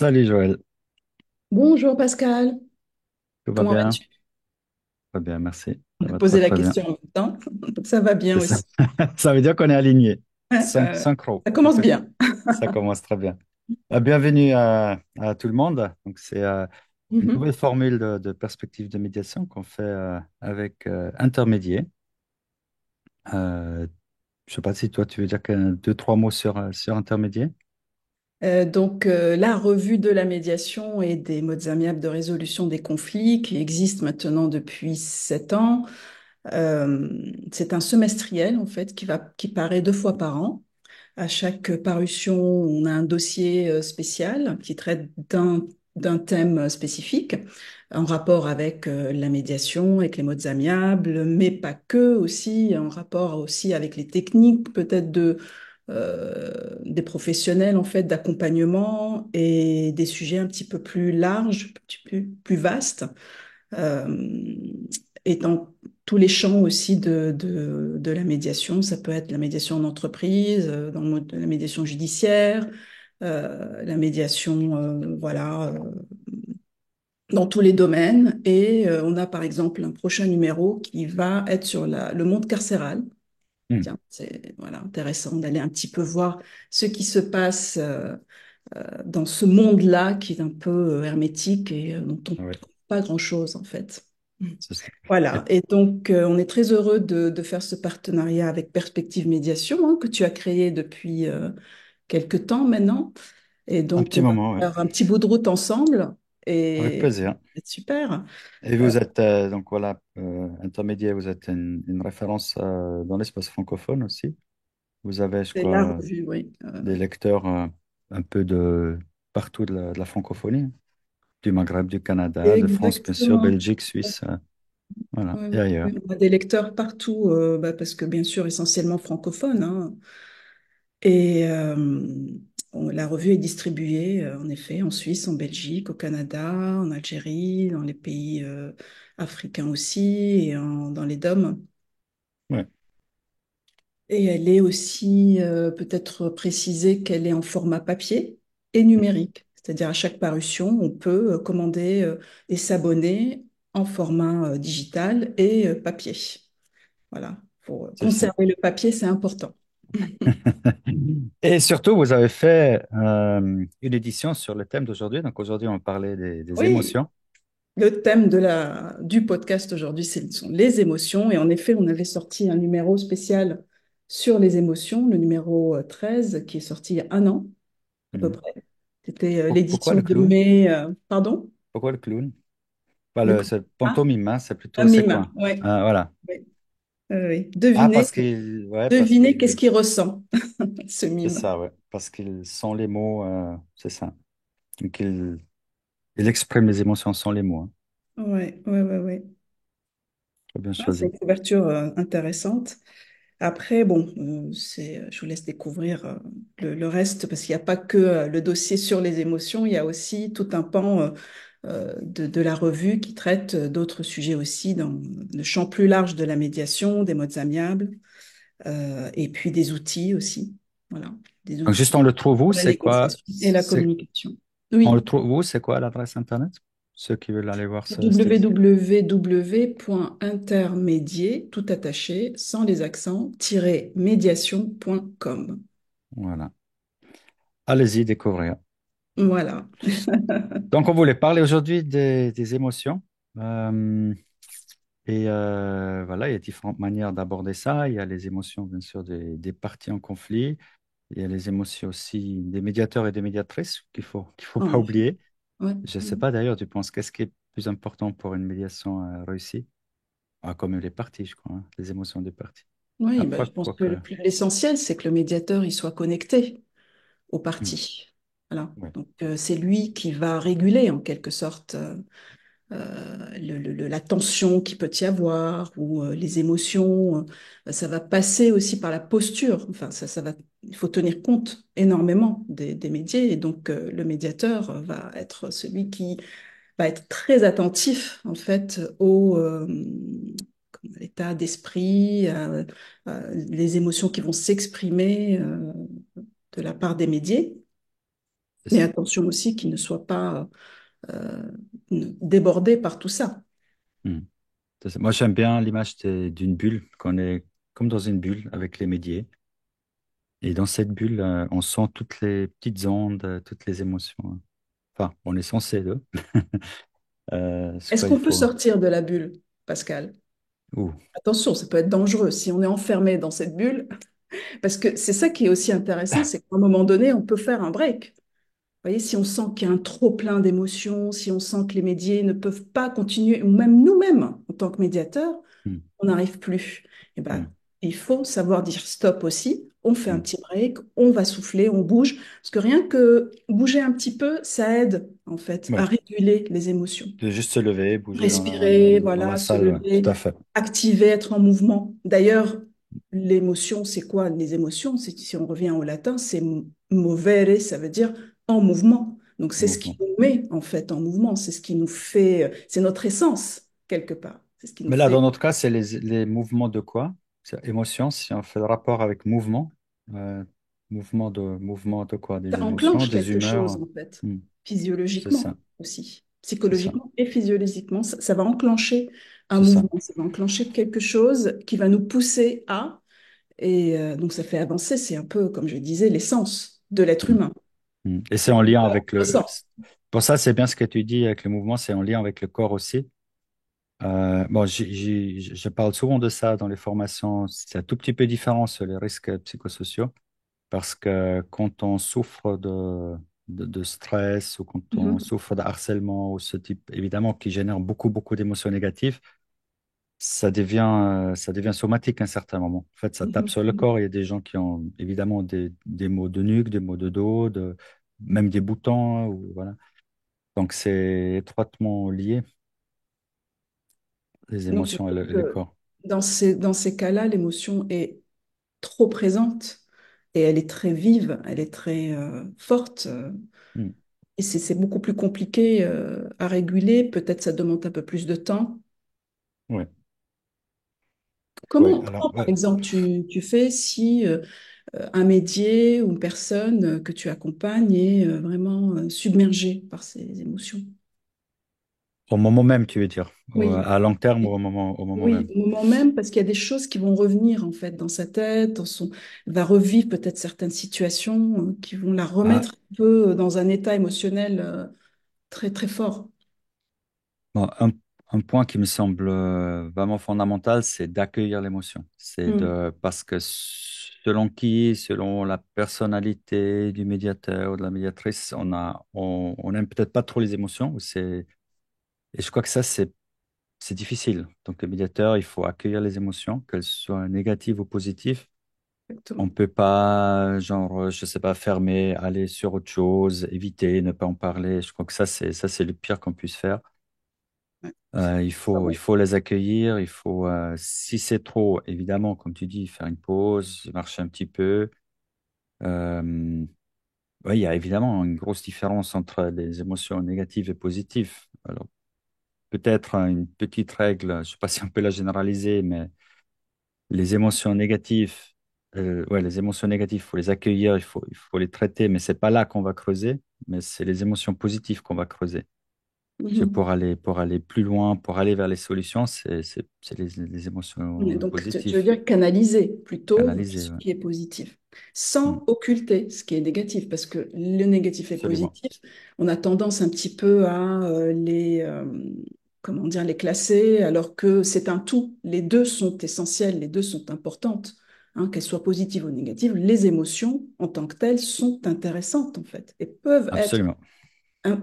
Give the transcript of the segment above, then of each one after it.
Salut Joël, Bonjour Pascal, tout va comment bien? vas-tu? Très bien, merci. On Ça a va très posé la très bien. question en même temps. Ça va bien C'est ça. aussi. Ça veut dire qu'on est aligné. Euh, Synchro. Ça commence bien. Ça commence très bien. Bienvenue à tout le monde. Donc, c'est une Mhm. nouvelle formule de perspective de médiation qu'on fait avec Intermédiaire. Je ne sais pas si toi, tu veux dire deux, trois mots sur Intermédiaire. La revue de la médiation et des modes amiables de résolution des conflits qui existe maintenant depuis 7 ans. C'est un semestriel en fait qui paraît 2 fois par an. À chaque parution, on a un dossier spécial qui traite d'un thème spécifique en rapport avec la médiation, avec les modes amiables, mais pas que, aussi en rapport aussi avec les techniques peut-être des professionnels en fait d'accompagnement et des sujets un petit peu plus larges, un petit peu plus vastes, euh, et dans tous les champs aussi de la médiation. Ça peut être la médiation en entreprise, dans le mode de la médiation judiciaire, la médiation, voilà, dans tous les domaines. Et on a par exemple un prochain numéro qui va être sur le monde carcéral. Hmm, Tiens, c'est voilà, intéressant d'aller un petit peu voir ce qui se passe dans ce monde-là qui est un peu hermétique et dont on ne ouais, trouve pas grand-chose en fait. c'est ça. Voilà, Et et donc on est très heureux de faire ce partenariat avec Perspective Médiation, hein, que tu as créé depuis quelque temps maintenant. Et un donc petit on va moment, ouais. faire un petit bout de route ensemble Avec et plaisir. c'est super. Et Euh, vous êtes, donc voilà, Intermédiaire, vous êtes une référence dans l'espace francophone aussi. Vous avez, je c'est la crois, revue, oui. des lecteurs un peu de partout de la francophonie, du Maghreb, du Canada, de France, bien sûr, Exactement. Belgique, Suisse, voilà, Ouais, et ouais, ailleurs. ouais. On a des lecteurs partout, parce que bien sûr, essentiellement francophones, hein. Et la revue est distribuée, en effet, en Suisse, en Belgique, au Canada, en Algérie, dans les pays africains aussi, et dans les DOM. Ouais, Et elle est aussi, peut-être précisé qu'elle est en format papier et numérique. C'est-à-dire à chaque parution, on peut commander et s'abonner en format digital et papier. Voilà, pour c'est ça. conserver le papier, c'est important. Et surtout, vous avez fait une édition sur le thème d'aujourd'hui. Donc aujourd'hui, on parlait des Oui, émotions. le thème du podcast aujourd'hui, ce sont les émotions. Et en effet, on avait sorti un numéro spécial sur les émotions, le numéro 13, qui est sorti il y a un an à peu Mhm. près. C'était Pourquoi l'édition le de clown? mai. Pardon? Pourquoi le clown? Pas Le c'est ah, pantomime, hein, c'est un plutôt, c'est mime, quoi? oui. Ah, voilà. Oui, oui. Ah, Devinez, parce devinez qu'est-ce qu'il, qu'il ressent, ce c'est mime. ça, ouais, parce qu'ils sont les mots, c'est ça. Donc il exprime les émotions sans les mots, hein. Oui, oui, oui, oui. Très bien Ah, c'est choisi. une couverture intéressante. Après, bon, je vous laisse découvrir le reste parce qu'il n'y a pas que le dossier sur les émotions, il y a aussi tout un pan de la revue qui traite d'autres sujets aussi dans le champ plus large de la médiation, des modes amiables, et puis des outils aussi. Voilà, des Donc juste outils on le trouve où, pour la c'est quoi, négociation et la communication. Oui, on le trouve où, c'est quoi l'adresse internet? Ceux qui veulent aller voir cette édition. www.intermédier, tout attaché, sans les accents, médiation.com. Voilà. Allez-y, découvrir. Voilà. Donc on voulait parler aujourd'hui des émotions. Euh, voilà, il y a différentes manières d'aborder ça. Il y a les émotions, bien sûr, des parties en conflit. Il y a les émotions aussi des médiateurs et des médiatrices qu'il faut En pas effet. oublier. Ouais. Je ne sais pas d'ailleurs, tu penses qu'est-ce qui est plus important pour une médiation réussie? Ah, comme les parties, je crois, hein, les émotions des parties. Oui, bah, Après, je pense quoi que que. l'essentiel, c'est que le médiateur il soit connecté au Hmm, parti. Voilà. ouais, Donc, c'est lui qui va réguler en quelque sorte la tension qu'il peut y avoir ou les émotions. Ça va passer aussi par la posture. Enfin, il faut tenir compte énormément des médias et donc le médiateur va être celui qui va être très attentif en fait à l'état d'esprit, les émotions qui vont s'exprimer de la part des médias. Mais attention aussi qu'il ne soit pas euh, débordé par tout ça. Hmm. Moi, j'aime bien l'image d'une bulle, qu'on est comme dans une bulle avec les médias. Et dans cette bulle, on sent toutes les petites ondes, toutes les émotions. Enfin, on est censé, là. Je Est-ce crois qu'il qu'on peut faut. sortir de la bulle, Pascal? Ouh. Attention, ça peut être dangereux si on est enfermé dans cette bulle, parce que c'est ça qui est aussi intéressant, c'est qu'à un moment donné, on peut faire un break. Vous voyez, si on sent qu'il y a un trop plein d'émotions, si on sent que les médias ne peuvent pas continuer, ou même nous-mêmes, en tant que médiateurs, Hmm, on n'arrive plus. Eh hmm, ben, il faut savoir dire stop aussi. On fait un hmm. petit break, on va souffler, on bouge. Parce que rien que bouger un petit peu, ça aide en fait à Ouais. réguler les émotions. De juste se lever, bouger Respirer, dans la voilà, se salle, ouais, tout à lever, fait. activer, être en mouvement. D'ailleurs, l'émotion, c'est quoi? Les émotions, si on revient au latin, c'est movere, ça veut dire en mouvement. Donc c'est ce qui Mouvement. nous met en fait en mouvement, c'est ce qui nous fait, c'est notre essence quelque part. C'est ce qui nous Mais là, fait. dans notre cas, c'est les mouvements de quoi? C'est émotion, si on fait le rapport avec mouvement. euh, mouvement de quoi? Des Ça émotions, enclenche des quelque chose, humeurs. en fait, Hmm, c'est physiologiquement ça, aussi. c'est ça, Psychologiquement et physiologiquement, ça va enclencher un c'est ça. mouvement, ça va enclencher quelque chose qui va nous pousser à, et donc ça fait avancer, c'est un peu, comme je disais, l'essence de l'être Hmm, humain. Et c'est en lien avec L'essence. Pour ça, c'est bien ce que tu dis avec le mouvement, c'est en lien avec le corps aussi. Bon, je parle souvent de ça dans les formations. C'est un tout petit peu différent sur les risques psychosociaux parce que quand on souffre de stress ou quand on Mhm, souffre de harcèlement ou ce type, évidemment, qui génère beaucoup d'émotions négatives, ça devient somatique à un certain moment. En fait, ça tape mhm, sur le mhm. corps. Il y a des gens qui ont évidemment des maux de nuque, des maux de dos, même des boutons, ou, voilà. Donc, c'est étroitement lié, les Donc ça émotions veut dire et le que corps. dans ces cas-là, l'émotion est trop présente et elle est très vive, elle est très forte. Hmm. Et c'est beaucoup plus compliqué à réguler. Peut-être ça demande un peu plus de temps. Ouais. Ouais, alors, Comment, par ouais. exemple, tu fais si un médier ou une personne que tu accompagnes est vraiment submergée par ses émotions? Au moment même, tu veux dire, Oui, à long terme ou au moment oui, même. au moment même, parce qu'il y a des choses qui vont revenir en fait dans sa tête, elle va revivre peut-être certaines situations qui vont la Ah, remettre un peu dans un état émotionnel très très fort. bon, un point qui me semble vraiment fondamental, c'est d'accueillir l'émotion. Mm. Parce que selon qui, selon la personnalité du médiateur ou de la médiatrice, on n'aime peut-être pas trop les émotions. Et je crois que ça, c'est difficile. Donc, le médiateur, il faut accueillir les émotions, qu'elles soient négatives ou positives. On Exactement. peut pas, genre, je sais pas, fermer, aller sur autre chose, éviter, ne pas en parler. Je crois que ça, c'est le pire qu'on puisse faire. Ouais. C'est pas Il bon. faut les accueillir. Il faut, si c'est trop, évidemment, comme tu dis, faire une pause, marcher un petit peu. Euh, ouais, il y a évidemment une grosse différence entre les émotions négatives et positives. Alors, peut-être hein, une petite règle, je sais pas si on peut la généraliser, mais les émotions négatives, ouais, les émotions négatives, il faut les accueillir, il faut les traiter, mais c'est pas là qu'on va creuser, mais c'est les émotions positives qu'on va creuser. Parce que Mhm. pour aller plus loin, pour aller vers les solutions, c'est les Ouais, émotions donc, tu veux positives, dire canaliser plutôt vers canalisées, ce ouais. qui est positif, Mm, sans occulter ce qui est négatif, parce que le négatif et absolument. positif, on a tendance un petit peu à comment dire, les classer, alors que c'est un tout. Les deux sont essentiels, les deux sont importantes, hein, qu'elles soient positives ou négatives. Les émotions, en tant que telles, sont intéressantes, en fait, et peuvent être Absolument.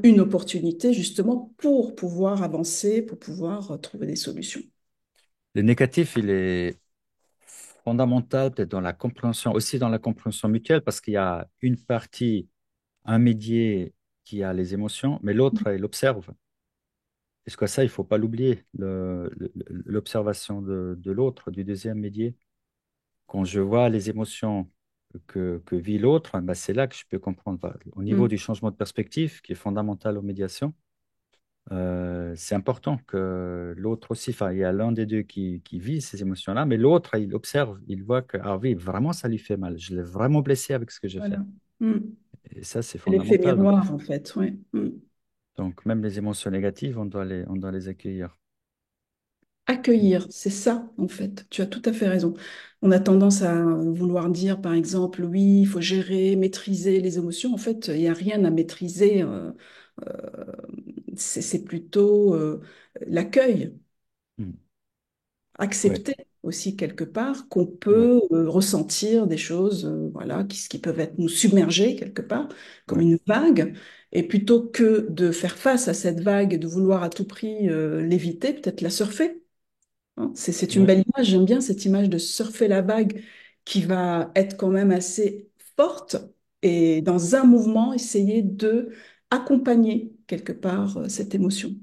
une opportunité, justement, pour pouvoir avancer, pour pouvoir trouver des solutions. Le négatif, il est fondamental peut-être dans la compréhension, aussi dans la compréhension mutuelle, parce qu'il y a une partie, un médier qui a les émotions, mais l'autre, il observe. Est-ce que ça, il faut pas l'oublier, l'observation de l'autre, du deuxième médier. Quand je vois les émotions que vit l'autre, ben c'est là que je peux comprendre. Au niveau Mm. du changement de perspective, qui est fondamental aux médiations, c'est important que l'autre aussi, enfin, il y a l'un des deux qui vit ces émotions-là, mais l'autre, il observe, il voit que, ah oui, vraiment, ça lui fait mal. Je l'ai vraiment blessé avec ce que j'ai fait. Voilà. Mm. Et ça, c'est C'est l'effet fondamental. Donc, miroir, en fait, oui. même les émotions négatives, on doit les accueillir. Mm. Accueillir, c'est ça, en fait. Tu as tout à fait raison. On a tendance à vouloir dire, par exemple, oui, il faut gérer, maîtriser les émotions. En fait, il n'y a rien à maîtriser. Euh, c'est plutôt l'accueil, Mm. Ouais, accepter aussi quelque part qu'on ouais, peut ressentir des choses, voilà, qui peuvent être nous submerger quelque part, comme ouais, une vague. Et plutôt que de faire face à cette vague et de vouloir à tout prix l'éviter, peut-être la surfer. Hein. C'est une ouais. belle image, j'aime bien cette image de surfer la vague qui va être quand même assez forte et dans un mouvement essayer de accompagner quelque part cette émotion.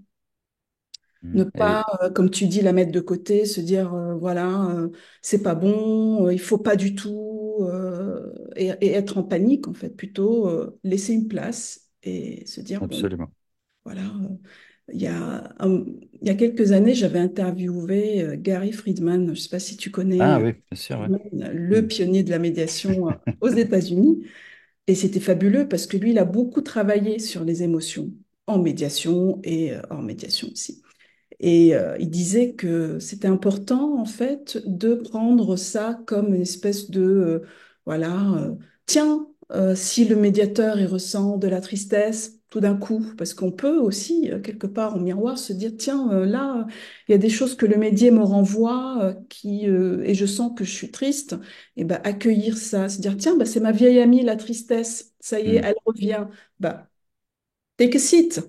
Mm. Ne pas, comme tu dis, la mettre de côté, se dire voilà, c'est pas bon, il faut pas du tout, et être en panique en fait, plutôt laisser une place et se dire bon, Absolument. voilà. Il y a, il y a quelques années, j'avais interviewé Gary Friedman. Je ne sais pas si tu Ah connais oui, bien sûr, ouais. Friedman, le Mm. pionnier de la médiation aux États-Unis. Et c'était fabuleux parce que lui, il a beaucoup travaillé sur les émotions en médiation et hors médiation aussi. Et il disait que c'était important, en fait, de prendre ça comme une espèce de, voilà, tiens, si le médiateur, il ressent de la tristesse tout d'un coup, parce qu'on peut aussi, quelque part, en miroir, se dire, tiens, là, il y a des choses que le médium me renvoie, et je sens que je suis triste, et ben accueillir ça, se dire, tiens, bah, c'est ma vieille amie, la tristesse, ça y est, Mm. elle revient. Bah, take a seat.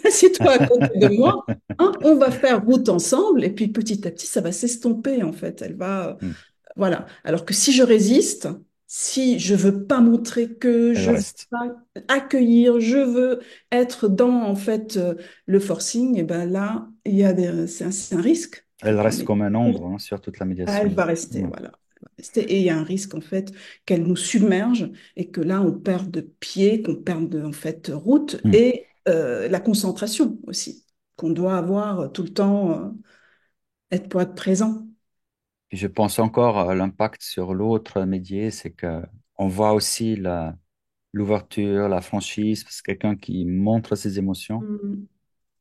Assieds-toi à côté de moi, hein, on va faire route ensemble, et puis petit à petit, ça va s'estomper, en fait. Elle va, Mm. voilà. Alors que si je résiste, si je veux pas montrer que, Elle je veux reste. pas accueillir, je veux être dans, en fait, le forcing, et ben là, il y a c'est un risque, en Elle fait, la reste comme un méditation. ombre hein, sur toute la Ah, elle médiation. va rester, Ouais. voilà. Elle va rester. Et il y a un risque, en fait, qu'elle nous submerge et que là, on perde de pied, qu'on perde, en fait, route Mm. et la concentration aussi, qu'on doit avoir tout le temps, être pour être présent. Et je pense encore à l'impact sur l'autre médier, c'est que on voit aussi l'ouverture, la franchise, parce que quelqu'un qui montre ses émotions, Mm.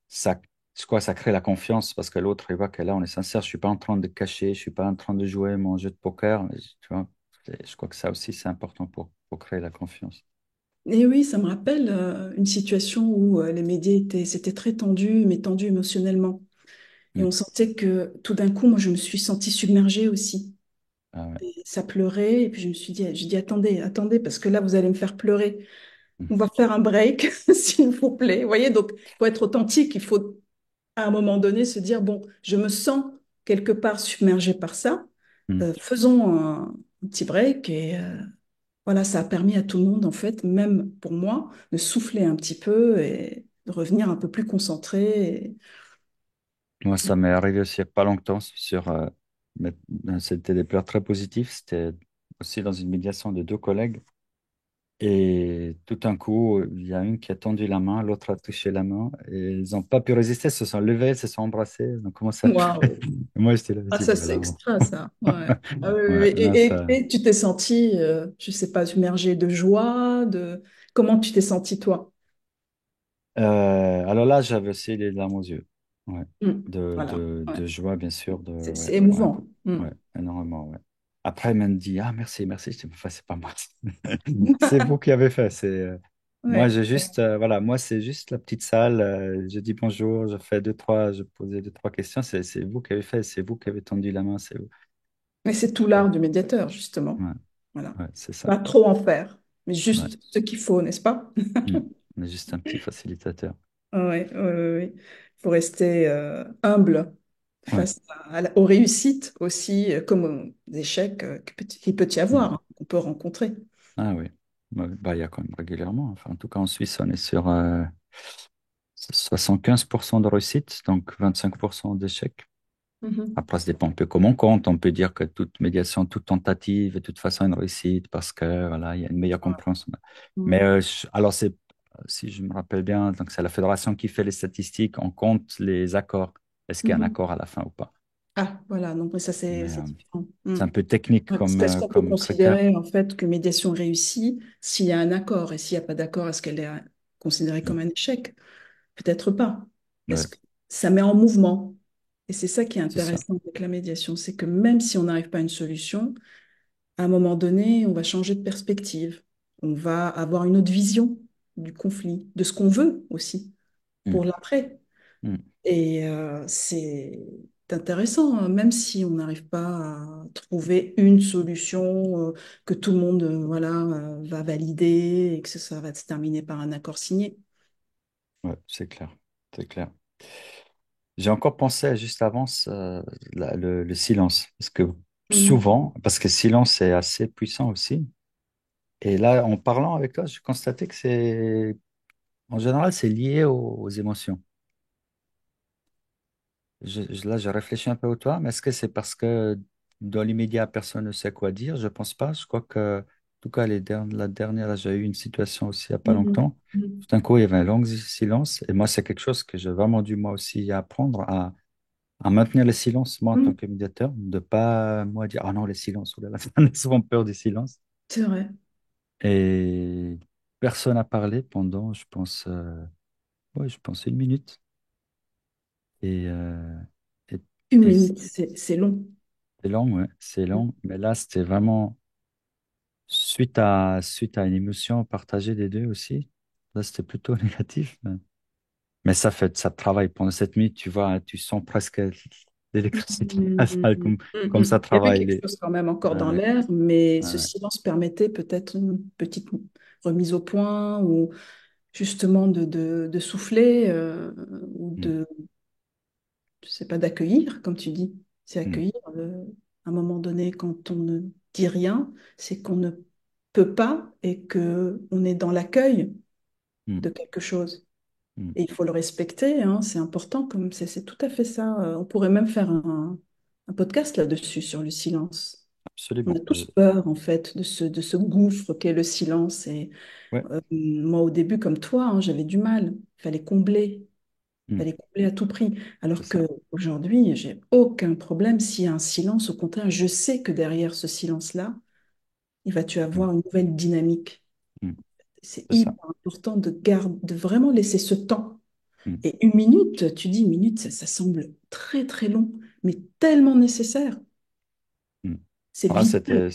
ça, c'est quoi, ça crée la confiance parce que l'autre, il voit que là, on est sincère, je suis pas en train de cacher, je suis pas en train de jouer mon jeu de poker, mais tu vois, je crois que ça aussi, c'est important pour créer la confiance. Et oui, ça me rappelle une situation où les médias c'était très tendu, mais tendu émotionnellement. Et on Mm. sentait que tout d'un coup, moi, je me suis sentie submergée aussi. Ah ouais. Et ça pleurait, et puis je me suis dit, j'ai dit, attendez, attendez, parce que là, vous allez me faire pleurer. Mm. On va faire un break, s'il vous plaît. Vous voyez, donc, il faut être authentique. Il faut, à un moment donné, se dire, bon, je me sens quelque part submergée par ça. Mm. Faisons un petit break. Et voilà, ça a permis à tout le monde, en fait, même pour moi, de souffler un petit peu et de revenir un peu plus concentré. Moi, ça m'est arrivé aussi il n'y a pas longtemps mais, c'était des pleurs très positifs. C'était aussi dans une médiation de deux collègues. Et tout d'un coup, il y a une qui a tendu la main, l'autre a touché la main. Et ils n'ont pas pu résister, ils se sont levés, ils se sont embrassés. Ils ont commencé à pleurer. Waouh! Et moi, j'étais là, je Ah, dis, ça, bon, c'est alors. extra, ça. Ouais. Ah, oui, oui, Ouais, oui. là, ça. Et tu t'es senti, je sais pas, submergé de joie, de... Comment tu t'es senti, toi? Alors là, j'avais aussi les larmes aux yeux. Ouais. Mm. Voilà. Ouais. De joie, bien sûr. Ouais, C'est ouais, émouvant. Mm. ouais, énormément. Ouais. Après, elle m'a dit, ah, merci, merci. Je dis, enfin, c'est pas moi. C'est vous qui avez fait. Moi, Ouais. j'ai juste, voilà, moi, c'est juste la petite salle. Je dis bonjour, je fais je posais deux, trois questions. C'est vous qui avez fait, c'est vous qui avez tendu la main, c'est vous. Mais c'est tout l'art du médiateur, justement. Ouais, Voilà. ouais, c'est ça. Pas trop en faire, mais Ouais. juste ce qu'il faut, n'est-ce pas? Mm. On est juste un petit facilitateur. Oui, oui, oui. Il faut rester humble Ouais. face aux réussites aussi, comme aux échecs qu'il peut y Mm. avoir, hein, qu'on peut rencontrer. Ah oui. Ouais, bah, il y a quand même régulièrement. Enfin, en tout cas, en Suisse, on est sur 75% de réussite, donc 25% d'échec. Mhm. Après, ça dépend un peu comment on compte. On peut dire que toute médiation, toute tentative est de toute façon une réussite parce que voilà, il y a une meilleure compréhension. Mais Mm. alors c'est, si je me rappelle bien, donc c'est la fédération qui fait les statistiques. On compte les accords. Est-ce qu'il y a un Mhm. accord à la fin ou pas? Ah, voilà, donc ça Mais c'est différent. c'est un peu technique Ouais, parce qu'est-ce qu'on peut comme critère. considérer en fait que médiation réussie s'il y a un accord et s'il n'y a pas d'accord, est-ce qu'elle est considérée Mm. comme un échec? Peut-être pas. Ouais, Est-ce que ça met en mouvement? Et c'est ça qui est c'est ça. intéressant avec la médiation, c'est que même si on n'arrive pas à une solution, à un moment donné, on va changer de perspective. On va avoir une autre vision du conflit, de ce qu'on veut aussi Mm. pour l'après. Mm. Et c'est intéressant, hein, même si on n'arrive pas à trouver une solution que tout le monde voilà, va valider et que ça va se terminer par un accord signé. Ouais, c'est clair. C'est clair. J'ai encore pensé juste avant le silence. Parce que Mhm. souvent, parce que le silence est assez puissant aussi. Et là, en parlant avec toi, je constatais que en général, c'est lié aux émotions. Là, je réfléchis un peu au toi, mais est-ce que c'est parce que dans l'immédiat, personne ne sait quoi dire? Je pense pas. Je crois que, en tout cas, la dernière, j'ai eu une situation aussi il n'y a pas Mhm. longtemps. Mhm. Tout d'un coup, il y avait un long silence. Et moi, c'est quelque chose que j'ai vraiment dû, moi aussi, apprendre à maintenir le silence, moi, en tant Mhm. que médiateur, de pas, moi, dire, ah non, le silence, oh là là, on a souvent peur du silence. C'est vrai. Et personne n'a parlé pendant, ouais, je pense 1 minute. Et, et, Une et minute, c'est long. c'est long, ouais, c'est long. Mais là, c'était vraiment suite à une émotion partagée des deux aussi. Là, c'était plutôt négatif. Mais ça travaille pendant 7 minutes, tu vois, hein, tu sens presque l'électricité dans la salle, Mhm. comme ça Mhm. Il y avait travaille quelque chose quand même encore dans ouais, l'air, mais ce ouais, silence permettait peut-être une petite remise au point ou justement de souffler ou mm, je sais pas, d'accueillir, comme tu dis. C'est mm, accueillir. À un moment donné, quand on ne dit rien, c'est qu'on ne peut pas et que on est dans l'accueil mm, de quelque chose. mm. Et il faut le respecter, hein, c'est important, comme c'est tout à fait ça. On pourrait même faire un podcast là-dessus, sur le silence. On a Absolument. tous peur, en fait, de ce gouffre qu'est le silence. Et Ouais, moi, au début, comme toi, hein, j'avais du mal. Il fallait combler. mm, Fallait combler à tout prix. c'est Alors ça. qu'aujourd'hui, j'ai aucun problème s'il y a un silence. Au contraire, je sais que derrière ce silence-là, tu vas Mm, avoir une nouvelle dynamique. mm, C'est c'est ça. hyper important de vraiment laisser ce temps. Mm, Et 1 minute, tu dis 1 minute, ça semble très très long, mais tellement nécessaire. mm. C'est Ah, vital.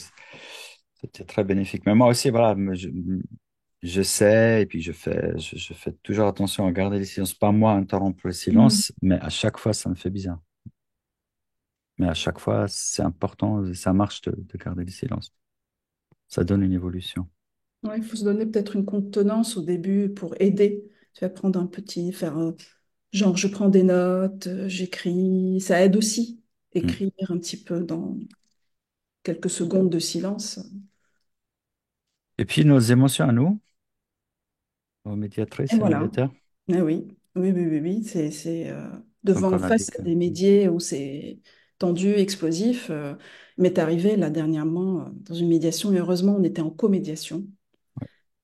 c'était très bénéfique. Mais moi aussi, voilà, je sais, et puis je fais toujours attention à garder le silence. Pas moi interrompre le Mm. silence, mais à chaque fois, ça me fait bizarre. Mais à chaque fois, c'est important, ça marche de garder le silence. Ça donne une évolution. Ouais, il faut se donner peut-être une contenance au début pour aider. Tu vas prendre un petit, faire genre je prends des notes, j'écris. Ça aide aussi, Mm. écrire un petit peu dans quelques secondes de silence. Et puis, nos émotions à nous, aux Et médiatrices et voilà. médiateurs. Ah oui, oui, oui, oui, oui. Donc, Devant on a dit face à que. des médias où c'est tendu, explosif. Il m'est arrivé là dernièrement dans une médiation et heureusement on était en comédiation.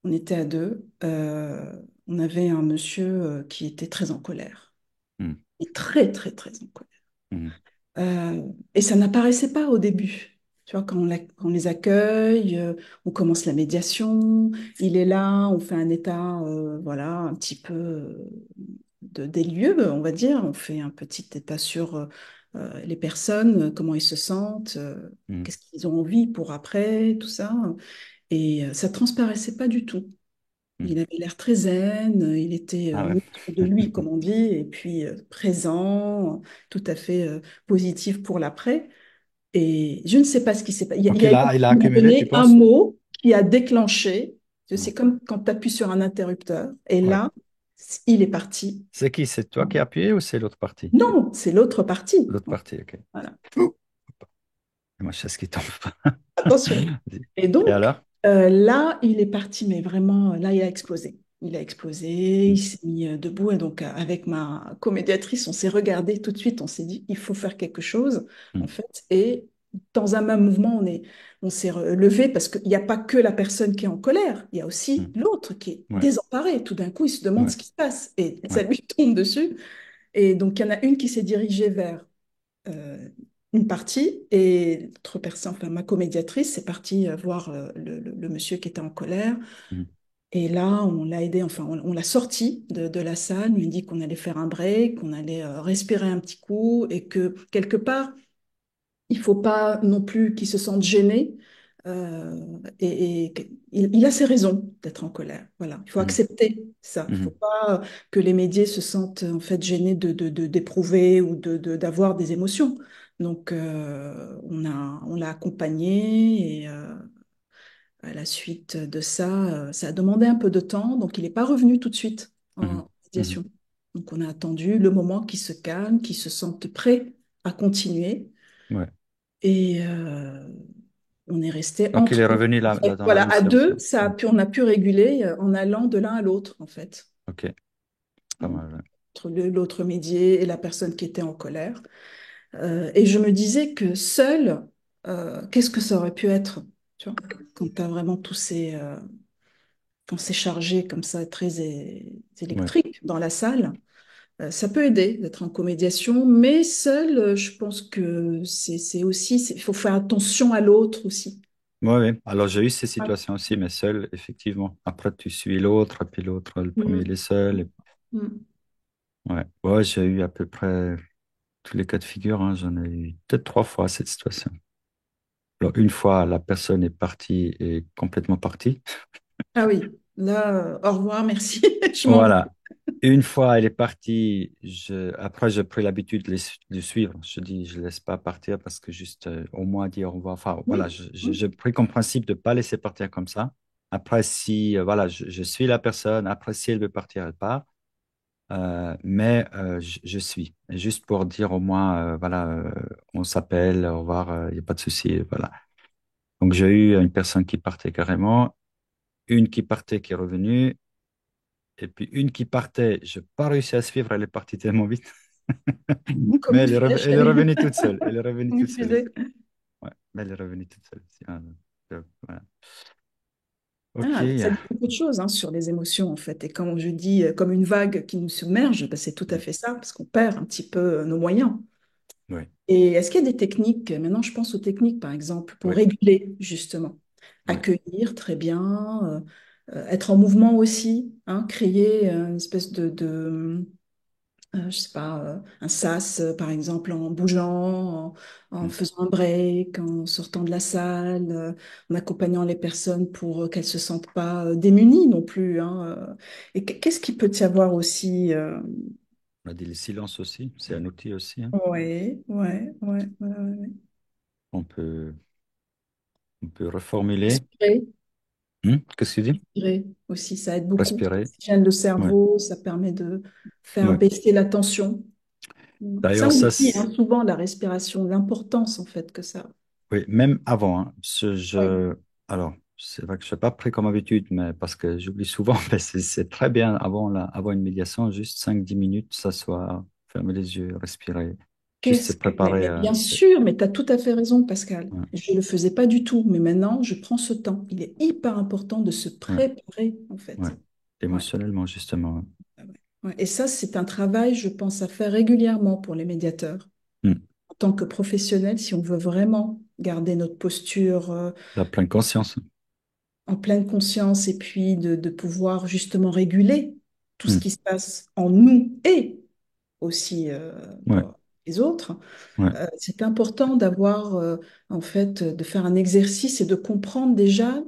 On était à deux. On avait un monsieur qui était très en colère. Mm, Et très, très, très en colère. mm, Et ça n'apparaissait pas au début. Tu vois, quand on les accueille, on commence la médiation, il est là, on fait un état, voilà, un petit peu des lieux, on va dire. On fait un petit état sur les personnes, comment ils se sentent, mm, qu'est-ce qu'ils ont envie pour après, tout ça. Et ça transparaissait pas du tout. mm. Il avait l'air très zen, il était Ah ouais. maître de lui, comme on dit, et puis présent, tout à fait positif pour l'après. Et je ne sais pas ce qui s'est passé. Il Donc, y a eu à il a un moment accumulé, tu donné un penses? mot qui a déclenché. Mm. C'est comme quand tu appuies sur un interrupteur. Et Ouais. là, il est parti. C'est qui? C'est toi qui as appuyé ou c'est l'autre partie? Non, c'est l'autre partie. L'autre partie, ok. Voilà. Ouh, et ma chaise qui tombe. Attention. Vas-y. Et Et donc, alors? là, il est parti, mais vraiment, là, il a explosé. Il a explosé, il Mm, s'est mis debout. Et donc, avec ma comédiatrice, on s'est regardé tout de suite. On s'est dit, il faut faire quelque chose, en mm, fait. Et dans un même mouvement, on s'est levé parce qu'il n'y a pas que la personne qui est en colère. Il y a aussi mm. l'autre qui est Ouais, désemparé. Tout d'un coup, il se demande ouais, ce qui se passe. Et ça ouais. lui tombe dessus. Et donc, il y en a une qui s'est dirigée vers. euh, une partie et l'autre personne, enfin ma comédiatrice, c'est partie voir le monsieur qui était en colère. Mhm. Et là, on l'a aidé, enfin, on l'a sorti de la salle, on lui a dit qu'on allait faire un break, qu'on allait respirer un petit coup et que quelque part, il faut pas non plus qu'il se sente gêné. Il a ses raisons d'être en colère. Voilà, il faut Mhm. accepter ça. Il faut Mhm. pas que les médias se sentent en fait gênés d'éprouver ou d'avoir des émotions. Donc, on l'a accompagné et à la suite de ça, ça a demandé un peu de temps. Donc, il n'est pas revenu tout de suite Mhm. en Mhm. médiation. Donc, on a attendu le moment qu'il se calme, qu'il se sente prêt à continuer. Ouais. Et on est resté Donc, il entre est eux. revenu En là, fait, là dans la voilà, même à séance. deux, Mhm. on a pu réguler en allant de l'un à l'autre, en fait. Ok, pas mal. Ouais. Entre l'autre médié et la personne qui était en colère. Et je me disais que seul, qu'est-ce que ça aurait pu être, tu vois, quand tu as vraiment quand c'est chargé comme ça, très Ouais. électrique dans la salle. Ça peut aider d'être en comédiation, mais seul, je pense que c'est aussi, il faut faire attention à l'autre aussi. Ouais, ouais. Alors, j'ai eu ces Ouais. situations aussi, mais seul, effectivement. Après, tu suis l'autre, et puis l'autre, le premier, il est Mm. seul. Mm. Ouais, ouais, j'ai eu à peu près tous les cas de figure, hein. J'en ai eu peut-être 3 fois cette situation. Alors, une fois, la personne est partie et complètement partie. Ah oui, là, au revoir, merci, je m'en vais. Voilà. Une fois, elle est partie. Après, j'ai pris l'habitude de suivre. Je dis, je laisse pas partir parce que juste au moins dire au revoir. Enfin, voilà, Oui, oui. j'ai pris comme principe de pas laisser partir comme ça. Après, si, voilà, je suis la personne. Après, si elle veut partir, elle part. Mais je suis. Et juste pour dire au moins, voilà, on s'appelle, au revoir, il n'y a pas de souci, voilà. Donc j'ai eu une personne qui partait carrément, une qui partait qui est revenue, et puis une qui partait, je n'ai pas réussi à suivre, elle est partie tellement vite. Mais Comme une flèche, elle est allez, revenue toute seule. Elle est revenue une toute seule. fusée. Ouais, mais elle est revenue toute seule. Voilà. Ok. Ah, ça dit beaucoup de choses hein, sur les émotions, en fait. Et quand je dis comme une vague qui nous submerge, ben, c'est tout à fait ça, parce qu'on perd un petit peu nos moyens. Oui, Et est-ce qu'il y a des techniques, maintenant je pense aux techniques, par exemple, pour oui, réguler, justement, oui. accueillir, très bien, être en mouvement aussi, hein, créer une espèce je sais pas, un sas, par exemple, en bougeant, en Mm. faisant un break, en sortant de la salle, en accompagnant les personnes pour qu'elles se sentent pas démunies non plus, hein, Et qu'est-ce qu'il peut y avoir aussi On a dit le silence aussi, c'est un outil aussi, hein. ouais, ouais, ouais, ouais, ouais. On peut, on peut reformuler. Respirer, Qu'est-ce que tu dis? respirer aussi, ça aide beaucoup. Ça Respirer. oxygène le Ouais, cerveau, ça permet de faire ouais. baisser la tension. Ça, D'ailleurs, on ça, oublie hein, souvent la respiration, l'importance en fait que ça. oui, même avant, hein, Oui. alors, c'est vrai que je n'ai pas pris comme habitude, mais parce que j'oublie souvent, mais c'est très bien avant une médiation, juste 5 10 minutes, s'asseoir, fermer les yeux, respirer, juste se préparer Mais à. bien sûr, mais tu as tout à fait raison, Pascal. Ouais, Je ne le faisais pas du tout, mais maintenant, je prends ce temps. Il est hyper important de se ouais, préparer, en ouais. fait. Ouais. Émotionnellement, justement. Ouais. Ah ouais. Ouais. Et ça, c'est un travail, je pense, à faire régulièrement pour les médiateurs. Hmm. En tant que professionnel, si on veut vraiment garder notre posture La pleine conscience. en pleine conscience et puis de pouvoir justement réguler tout ce Hmm. qui se passe en nous et aussi Ouais, les autres, ouais. c'est important d'avoir, en fait, de faire un exercice et de comprendre déjà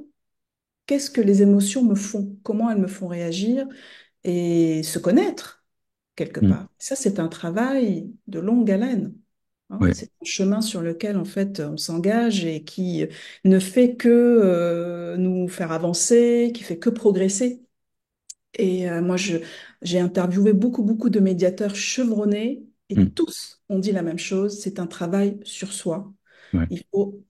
qu'est-ce que les émotions me font, comment elles me font réagir et se connaître quelque Hmm. part. Ça, c'est un travail de longue haleine. Hein. Ouais. C'est un chemin sur lequel, en fait, on s'engage et qui ne fait que nous faire avancer, qui fait que progresser. Et moi, j'ai interviewé beaucoup de médiateurs chevronnés et Hmm. tous ont dit la même chose, c'est un travail sur soi. Ouais. Il faut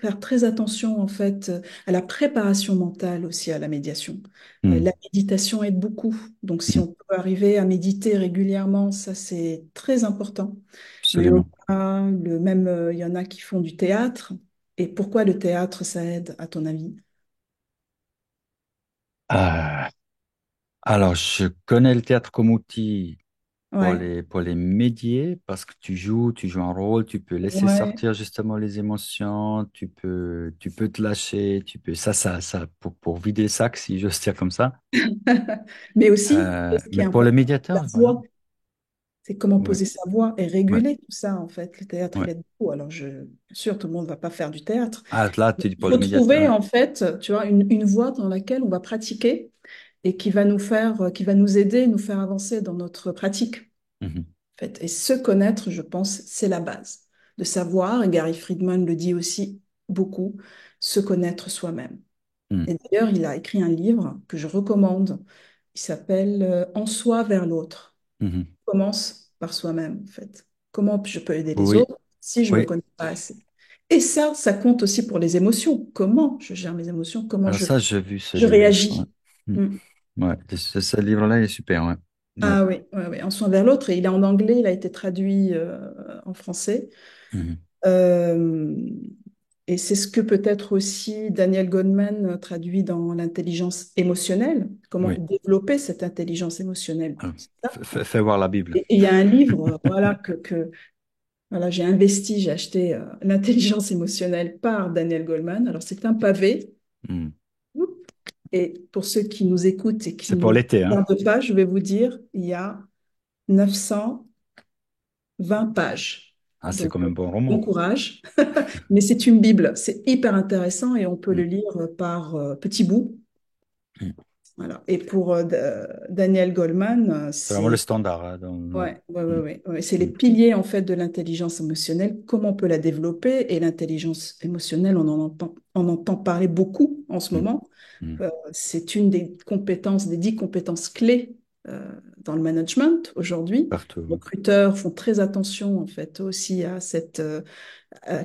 faire très attention en fait à la préparation mentale aussi à la médiation. Hmm. La méditation aide beaucoup. Donc si Hmm. on peut arriver à méditer régulièrement, ça c'est très important. Le Absolument. yoga, même il y en a qui font du théâtre. Et pourquoi le théâtre ça aide à ton avis? Ah, alors, je connais le théâtre comme outil Ouais, pour les médier, parce que tu joues un rôle, tu peux laisser ouais. sortir justement les émotions, tu peux te lâcher, pour vider le sac, si j'ose dire comme ça. Mais aussi, ce qui est Mais pour le important, la médiateur, voilà. voix. C'est comment Ouais, poser sa voix et ouais, réguler tout ça, en fait. Le théâtre, il ouais. aide beaucoup. Alors, bien sûr, tout le monde ne va pas faire du théâtre. Ah, là, tu dis Il pour faut le médiateur, trouver, ouais. en fait, tu vois, une voie dans laquelle on va pratiquer et qui va nous faire, qui va nous aider, nous faire avancer dans notre pratique, en Mhm, fait. Et se connaître, je pense, c'est la base. De savoir, et Gary Friedman le dit aussi beaucoup, se connaître soi-même. mhm, Et d'ailleurs, il a écrit un livre que je recommande. Il s'appelle En soi vers l'autre. mhm. Commence par soi-même, en fait. Comment je peux aider les Oui, autres si je me oui. connais pas assez? Et ça compte aussi pour les émotions. Comment je gère mes émotions? Comment Alors ça, j'ai vu ce je livre. Ouais. réagis? Mhm. Mm. Ouais, ce livre-là, il est super, ouais. Ouais. Ah oui, ouais, ouais. En soi vers l'autre. Et il est en anglais, il a été traduit en français. Mhm. Euh, et c'est ce que peut-être aussi Daniel Goleman traduit dans l'intelligence émotionnelle. Comment Oui. développer cette intelligence émotionnelle? Ah. C'est ça. Fais voir la Bible. Et il y a un livre, voilà, voilà, j'ai investi, j'ai acheté L'intelligence émotionnelle par Daniel Goleman. Alors, c'est un pavé. Mhm. Et pour ceux qui nous écoutent et qui C'est pour ne l'été, hein. regardent pas, je vais vous dire, il y a 920 pages. Ah, c'est Donc, quand même un bon bon roman. courage. Mais c'est une Bible. C'est hyper intéressant et on peut le Mhm. lire par petits bouts. Mhm. Voilà. Et pour Daniel Goleman, C'est vraiment le c'est standard, hein, ouais. ouais, ouais, ouais, Mhm. ouais, ouais. C'est les Mhm. piliers en fait de l'intelligence émotionnelle, comment on peut la développer. Et l'intelligence émotionnelle, on entend parler beaucoup en ce Mhm. moment. Mhm. C'est une des compétences, des 10 compétences clés dans le management aujourd'hui. Partout, Les ouais. recruteurs font très attention en fait aussi à cette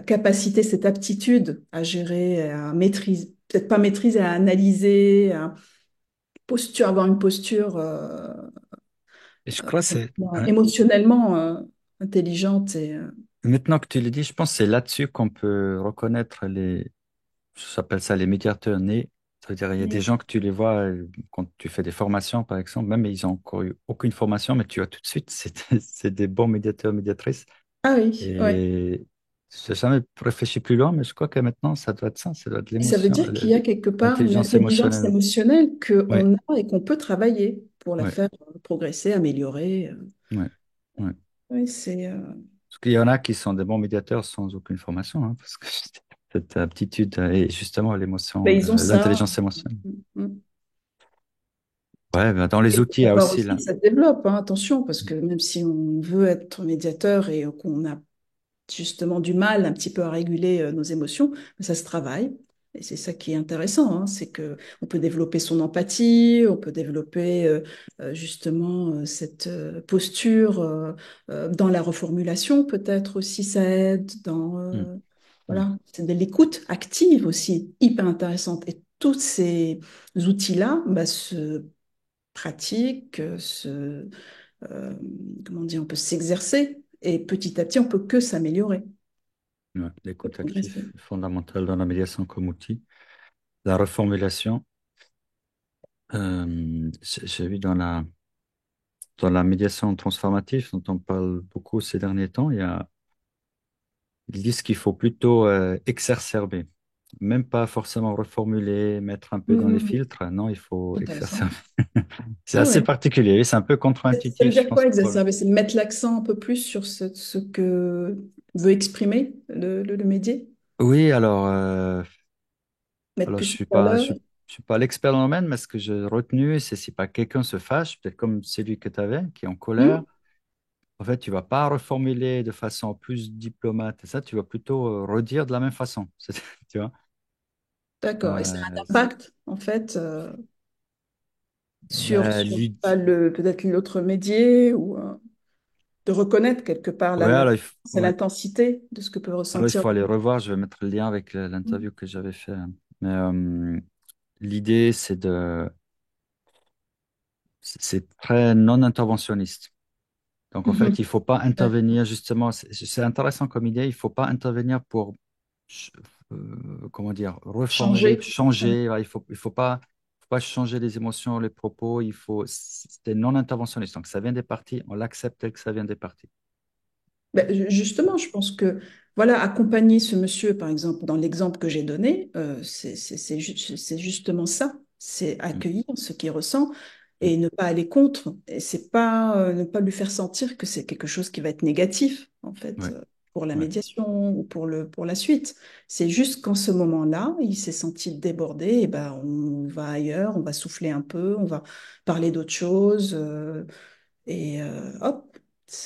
capacité, cette aptitude à gérer, à maîtriser, peut-être pas maîtriser, à analyser, avoir une posture Et je crois que c'est, hein, émotionnellement intelligente maintenant que tu le dis, je pense que c'est là-dessus qu'on peut reconnaître j'appelle ça les médiateurs nés. C'est-à-dire, il y a des gens que tu les vois quand tu fais des formations, par exemple, même ils ont encore eu aucune formation, mais tu vois tout de suite, c'est des bons médiateurs, médiatrices. Ah oui, ouais. Et je n'ai jamais réfléchi plus loin, mais je crois que maintenant, ça doit être ça, ça doit être Et ça veut l'émotion, dire qu'il y a quelque part une l'intelligence intelligence émotionnelle. émotionnelle Oui, qu'on a et qu'on peut travailler pour la oui, faire progresser, améliorer. oui, oui. Oui, c'est Parce qu'il y en a qui sont des bons médiateurs sans aucune formation, hein, parce que cette aptitude et justement ben, l'émotion, ils ont ça. l'intelligence émotionnelle. Mm. Ouais, ben, dans les Et outils, il y a savoir aussi aussi là. que ça se développe, hein, attention, parce que même si on veut être médiateur et qu'on a justement du mal un petit peu à réguler nos émotions, mais ça se travaille. Et c'est ça qui est intéressant, hein, c'est que on peut développer son empathie, on peut développer justement cette posture dans la reformulation, peut-être aussi ça aide dans Mm, mm, voilà, c'est de l'écoute active aussi, hyper intéressante. Et tous ces outils-là se pratiquent, euh, comment dire, on peut s'exercer et petit à petit, on peut que s'améliorer, ouais. que L'écoute active progresser. est fondamentale dans la médiation comme outil. La reformulation, j'ai vu dans la médiation transformative, dont on parle beaucoup ces derniers temps, ils disent qu'il faut plutôt exacerber. Même pas forcément reformuler, mettre un peu dans les Mhm. filtres. Non, il faut Intéressant. exacerber. C'est Ah assez ouais. particulier. C'est un peu Ça veut contre-intuitif, je dire pense, quoi exacerber? C'est mettre l'accent un peu plus sur ce que veut exprimer le médier, Oui, mettre alors plus de valeur. je suis pas l'expert dans le domaine, mais ce que j'ai retenu, c'est si pas quelqu'un se fâche, peut-être comme celui que tu avais, qui est en colère, Hmm. en fait, tu vas pas reformuler de façon plus diplomate et ça, tu vas plutôt redire de la même façon. Tu vois? D'accord. Et ça a un Euh, impact, en fait, ben, sur pas peut-être l'autre médier ou de reconnaître quelque part ouais, c'est ouais. l'intensité de ce que peut Alors, il ressentir. faut aller revoir. Je vais mettre le lien avec l'interview que j'avais fait, hein. Mais l'idée, c'est très non interventionniste. Donc, en fait, Mhm. il faut pas D'accord. intervenir justement. C'est intéressant comme idée. Il faut pas intervenir pour, ch- comment dire, reformuler, Changer. Ouais. changer. Ouais, il faut faut pas changer les émotions, les propos. C'est non interventionniste. Donc, ça vient des parties, on l'accepte tel que ça vient des parties. Ben, justement, je pense que voilà, accompagner ce monsieur, par exemple, dans l'exemple que j'ai donné, c'est justement ça. C'est Mm, accueillir ce qu'il ressent mm. et ne pas aller contre. Et c'est pas ne pas lui faire sentir que c'est quelque chose qui va être négatif, en fait, Ouais, pour la ouais, médiation ou pour la suite. C'est juste qu'en ce moment-là, il s'est senti débordé, et ben on va ailleurs, on va souffler un peu, on va parler d'autre chose. Et hop,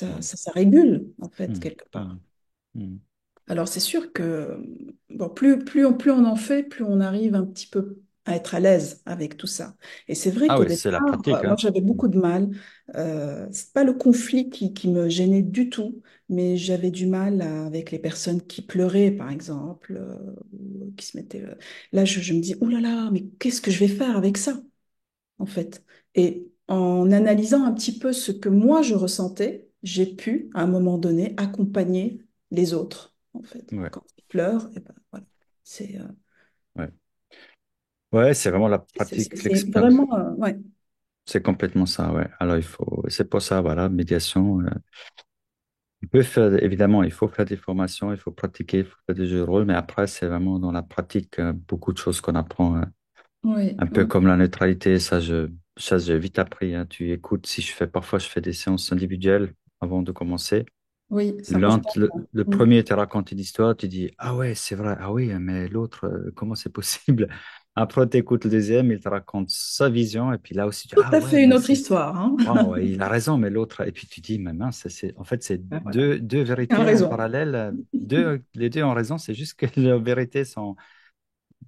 mm, ça régule, en fait, mm, quelque part. mm, mm. Alors, c'est sûr que bon, plus on en fait, plus on arrive un petit peu à être à l'aise avec tout ça. Et c'est vrai Ah qu'au oui, c'est la départ, pratique, moi, hein. j'avais Mm, beaucoup de mal. C'est pas le conflit qui me gênait du tout, mais j'avais du mal avec les personnes qui pleuraient, par exemple, ou qui se mettaient. Là, je me dis, oh là là, mais qu'est-ce que je vais faire avec ça? En fait. Et en analysant un petit peu ce que moi je ressentais, j'ai pu, à un moment donné, accompagner les autres, en fait. ouais, Quand ils pleurent, et ben voilà. ouais. Ouais, c'est vraiment la pratique, C'est l'expérience. vraiment, ouais, C'est complètement ça, ouais. Alors, c'est pour ça, voilà, médiation. On peut faire, évidemment, il faut faire des formations, il faut pratiquer, il faut faire des jeux de rôle, mais après, c'est vraiment dans la pratique, beaucoup de choses qu'on apprend, oui, un peu oui, comme la neutralité, ça, j'ai vite appris, hein. Tu écoutes, si parfois, je fais des séances individuelles avant de commencer. oui, c'est important. Le Mm. premier te raconte une histoire, tu dis, ah ouais, c'est vrai, ah oui, mais l'autre, comment c'est possible? Après, tu écoutes le deuxième, il te raconte sa vision, et puis là aussi, tu dis, Tout ah à ouais, fait une mais autre c'est, histoire, hein. waouh, il a raison, mais l'autre, et puis tu dis, mais mince, en fait, c'est Ben voilà, deux tu as vérités en raison. parallèle, les deux ont raison, c'est juste que leurs vérités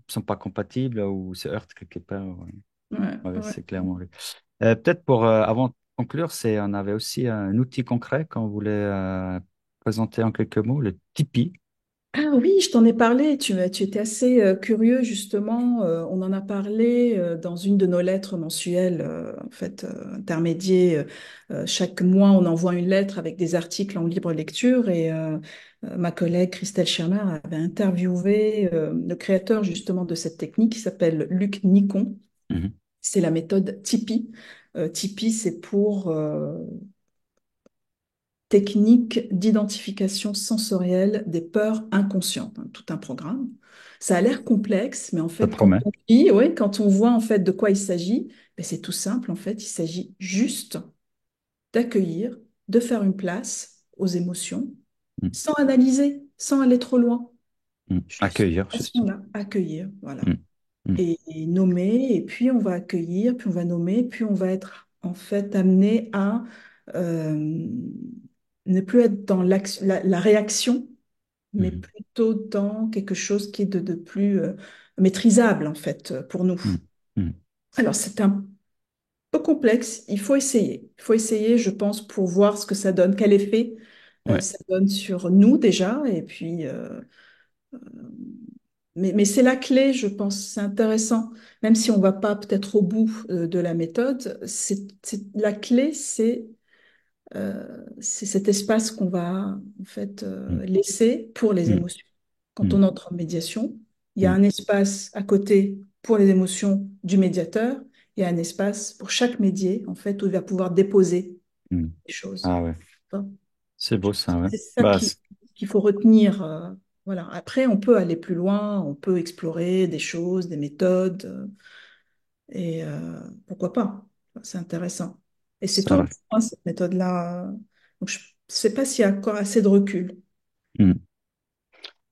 sont pas compatibles ou se heurtent quelque part. Ouais, Ouais, ouais, ouais. c'est clairement lui. Peut-être avant de conclure, on avait aussi un outil concret qu'on voulait présenter en quelques mots, le Tipeee. Ah oui, je t'en ai parlé. Tu étais assez curieux, justement. On en a parlé dans une de nos lettres mensuelles, en fait, intermédiaires. Chaque mois, on envoie une lettre avec des articles en libre lecture. Et ma collègue Christelle Schirmer avait interviewé le créateur, justement, de cette technique qui s'appelle Luc Nicon. Mhm. C'est la méthode Tipeee. Tipeee, c'est pour technique d'identification sensorielle des peurs inconscientes, hein, tout un programme. Ça a l'air complexe, mais en Ça fait, quand promet. on lit, ouais, quand on voit en fait de quoi il s'agit, ben, c'est tout simple. En fait, il s'agit juste d'accueillir, de faire une place aux émotions, Mhm. sans analyser, sans aller trop loin. Mhm. Juste Accueillir, à ce juste. moment-là, accueillir, voilà. Mhm. Mhm. Et nommer, et puis on va accueillir, puis on va nommer, puis on va être en fait amené à euh, ne plus être dans la réaction, mais Mhm. plutôt dans quelque chose qui est de plus maîtrisable en fait pour nous. Mhm. Mhm. Alors c'est un peu complexe, il faut essayer. Il faut essayer, je pense, pour voir ce que ça donne, quel effet Ouais, ça donne sur nous déjà, et puis mais c'est la clé, je pense. C'est intéressant. Même si on ne va pas peut-être au bout de la méthode, la clé, c'est cet espace qu'on va en fait Mhm. laisser pour les Mhm. émotions. Quand Mhm. on entre en médiation, il y a Mhm. un espace à côté pour les émotions du médiateur. Il y a un espace pour chaque médié, en fait, où il va pouvoir déposer Mhm. des choses. Ah ouais, Bon. c'est Je beau pense ça, que ouais. c'est ça Bah, qu'il faut retenir. Voilà. Après, on peut aller plus loin, on peut explorer des choses, des méthodes, et pourquoi pas. C'est intéressant. Et c'est ça tout va. nouveau, hein, cette méthode-là. Donc, je ne sais pas s'il y a encore assez de recul. Mhm.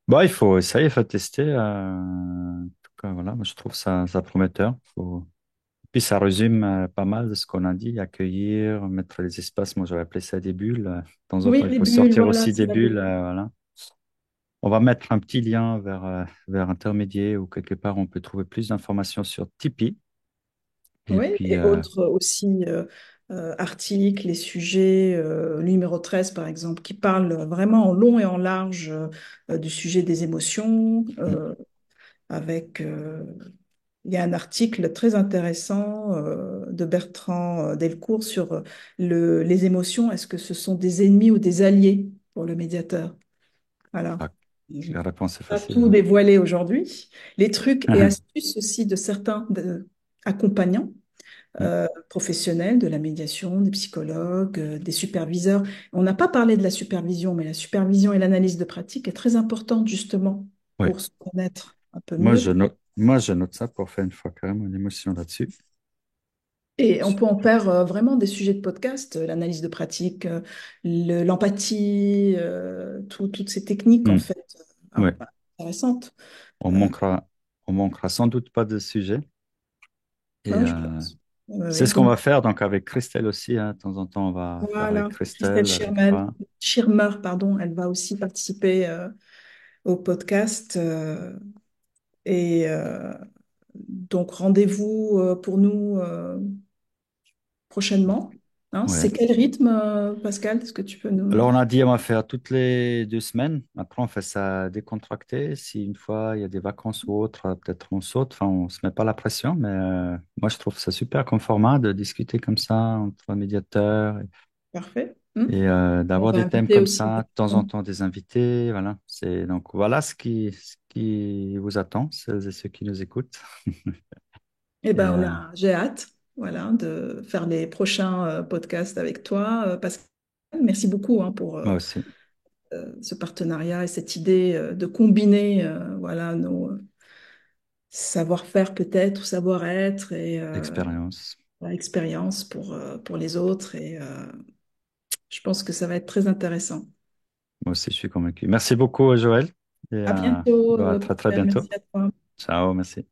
Bah, ça y est, il faut tester. En tout cas, voilà, moi, je trouve ça prometteur. Puis ça résume pas mal de ce qu'on a dit, accueillir, mettre les espaces. Moi, j'avais appelé ça des bulles. De temps en temps, Oui, il les faut bulles, sortir voilà, aussi c'est des la bulles. bulle. Voilà. On va mettre un petit lien vers Intermédiaire ou quelque part on peut trouver plus d'informations sur Tipeee. Et Oui, puis, et autres aussi articles, les sujets, le numéro 13 par exemple, qui parlent vraiment en long et en large du sujet des émotions, mm, avec il y a un article très intéressant de Bertrand Delcourt sur les émotions. Est-ce que ce sont des ennemis ou des alliés pour le médiateur? Voilà. ah, Je ne vais la réponse est pas facile, tout hein. dévoiler aujourd'hui. Les trucs et astuces aussi de certains. accompagnants Mm. professionnels de la médiation, des psychologues, des superviseurs. On n'a pas parlé de la supervision, mais la supervision et l'analyse de pratique est très importante justement Ouais. pour se connaître un peu Moi, mieux. je note ça pour faire une fois carrément une émotion là-dessus. Et on peut en faire vraiment des sujets de podcast, l'analyse de pratique, l'empathie, toutes ces techniques en Mm. fait Ouais. intéressantes. On Euh, manquera, on manquera sans doute pas de sujet. Et hein, je pense. Ouais, c'est ouais. ce qu'on Donc va faire donc avec Christelle aussi, hein. De temps en temps, on va faire avec voilà, Christelle Christelle, avec toi. Schirmer, pardon, elle va aussi participer au podcast. Et donc rendez-vous pour nous prochainement. Hein, c'est Ouais. quel rythme, Pascal? Est-ce que tu peux Alors, nous... on a dit on va faire toutes les 2 semaines. Après, on fait ça décontracté. Si une fois il y a des vacances ou autre, peut-être on saute. Enfin, on se met pas la pression. Mais moi, je trouve ça super comme format de discuter comme ça entre médiateurs Parfait. Hmm. et On d'avoir va des thèmes inviter comme aussi ça, des de temps en gens. temps des invités. Voilà. C'est donc voilà ce qui vous attend, celles et ceux qui nous écoutent. Eh Et ben, j'ai hâte, voilà, de faire les prochains podcasts avec toi, Pascal. Merci beaucoup hein, pour moi aussi, ce partenariat et cette idée de combiner, voilà, nos savoir-faire peut-être ou savoir-être et expérience. expérience pour les autres. Et je pense que ça va être très intéressant. Moi aussi, je suis convaincu. Merci beaucoup, Joël. Et À bientôt, à très très Pascal. bientôt. Merci à toi. Ciao, merci.